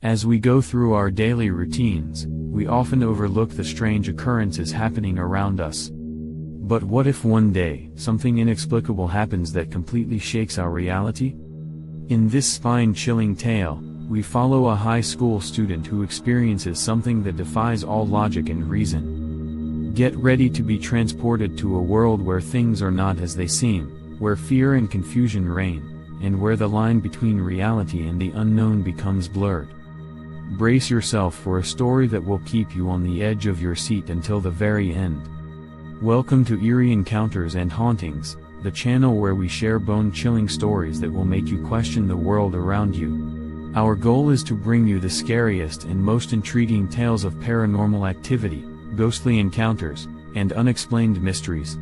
As we go through our daily routines, we often overlook the strange occurrences happening around us. But what if one day, something inexplicable happens that completely shakes our reality? In this spine-chilling tale, we follow a high school student who experiences something that defies all logic and reason. Get ready to be transported to a world where things are not as they seem, where fear and confusion reign, and where the line between reality and the unknown becomes blurred. Brace yourself for a story that will keep you on the edge of your seat until the very end. Welcome to Eerie Encounters and Hauntings, the channel where we share bone-chilling stories that will make you question the world around you. Our goal is to bring you the scariest and most intriguing tales of paranormal activity, ghostly encounters, and unexplained mysteries.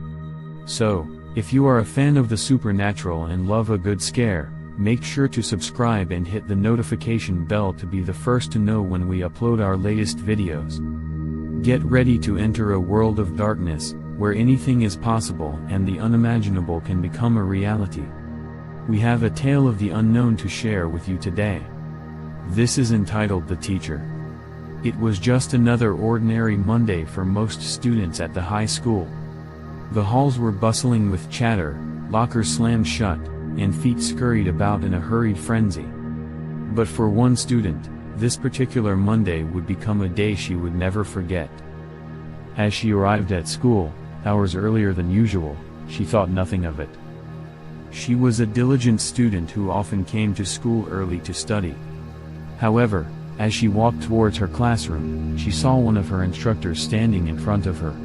So, if you are a fan of the supernatural and love a good scare, make sure to subscribe and hit the notification bell to be the first to know when we upload our latest videos. Get ready to enter a world of darkness, where anything is possible and the unimaginable can become a reality. We have a tale of the unknown to share with you today. This is entitled The Teacher. It was just another ordinary Monday for most students at the high school. The halls were bustling with chatter, lockers slammed shut, and feet scurried about in a hurried frenzy. But for one student, this particular Monday would become a day she would never forget. As she arrived at school, hours earlier than usual, she thought nothing of it. She was a diligent student who often came to school early to study. However, as she walked towards her classroom, she saw one of her instructors standing in front of her.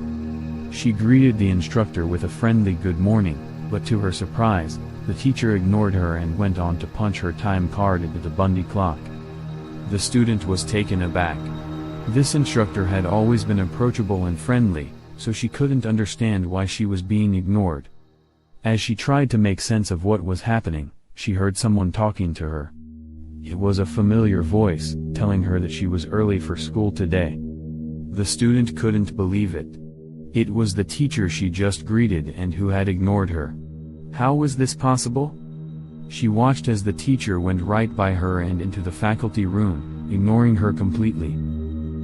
She greeted the instructor with a friendly good morning, but to her surprise, the teacher ignored her and went on to punch her time card into the Bundy clock. The student was taken aback. This instructor had always been approachable and friendly, so she couldn't understand why she was being ignored. As she tried to make sense of what was happening, she heard someone talking to her. It was a familiar voice, telling her that she was early for school today. The student couldn't believe it. It was the teacher she just greeted and who had ignored her. How was this possible? She watched as the teacher went right by her and into the faculty room, ignoring her completely.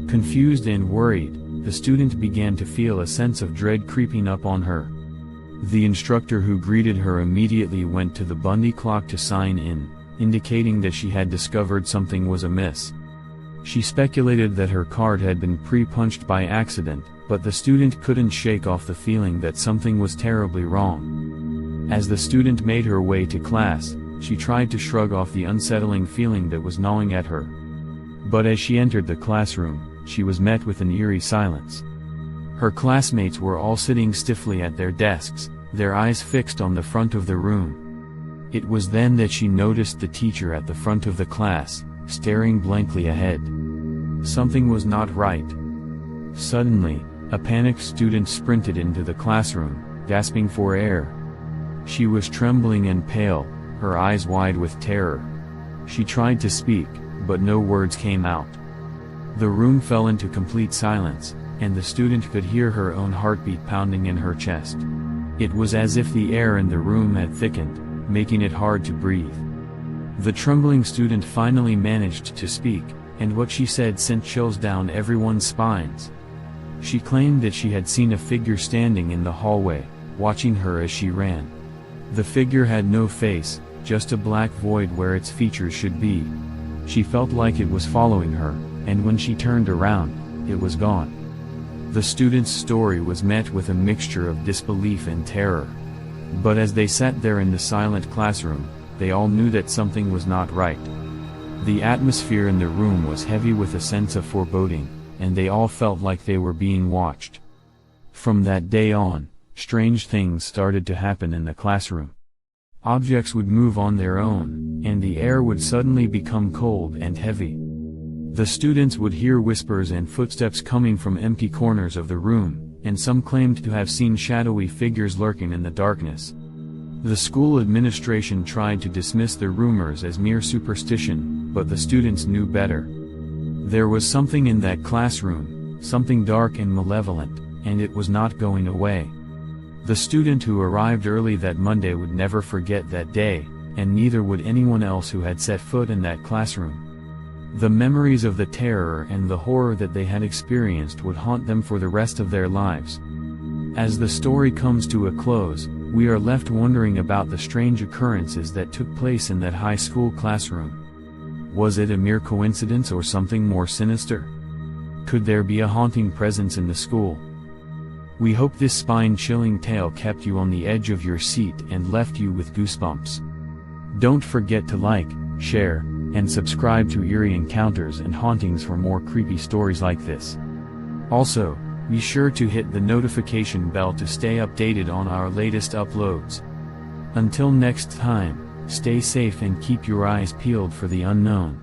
Confused and worried, the student began to feel a sense of dread creeping up on her. The instructor who greeted her immediately went to the Bundy clock to sign in, indicating that she had discovered something was amiss. She speculated that her card had been pre-punched by accident, but the student couldn't shake off the feeling that something was terribly wrong. As the student made her way to class, she tried to shrug off the unsettling feeling that was gnawing at her. But as she entered the classroom, she was met with an eerie silence. Her classmates were all sitting stiffly at their desks, their eyes fixed on the front of the room. It was then that she noticed the teacher at the front of the class, staring blankly ahead. Something was not right. Suddenly, a panicked student sprinted into the classroom, gasping for air. She was trembling and pale, her eyes wide with terror. She tried to speak, but no words came out. The room fell into complete silence, and the student could hear her own heartbeat pounding in her chest. It was as if the air in the room had thickened, making it hard to breathe. The trembling student finally managed to speak, and what she said sent chills down everyone's spines. She claimed that she had seen a figure standing in the hallway, watching her as she ran. The figure had no face, just a black void where its features should be. She felt like it was following her, and when she turned around, it was gone. The student's story was met with a mixture of disbelief and terror. But as they sat there in the silent classroom, they all knew that something was not right. The atmosphere in the room was heavy with a sense of foreboding, and they all felt like they were being watched. From that day on, strange things started to happen in the classroom. Objects would move on their own, and the air would suddenly become cold and heavy. The students would hear whispers and footsteps coming from empty corners of the room, and some claimed to have seen shadowy figures lurking in the darkness. The school administration tried to dismiss the rumors as mere superstition, but the students knew better. There was something in that classroom, something dark and malevolent, and it was not going away. The student who arrived early that Monday would never forget that day, and neither would anyone else who had set foot in that classroom. The memories of the terror and the horror that they had experienced would haunt them for the rest of their lives. As the story comes to a close, we are left wondering about the strange occurrences that took place in that high school classroom. Was it a mere coincidence or something more sinister? Could there be a haunting presence in the school? We hope this spine-chilling tale kept you on the edge of your seat and left you with goosebumps. Don't forget to like, share, and subscribe to Eerie Encounters and Hauntings for more creepy stories like this. Also, be sure to hit the notification bell to stay updated on our latest uploads. Until next time, stay safe and keep your eyes peeled for the unknown.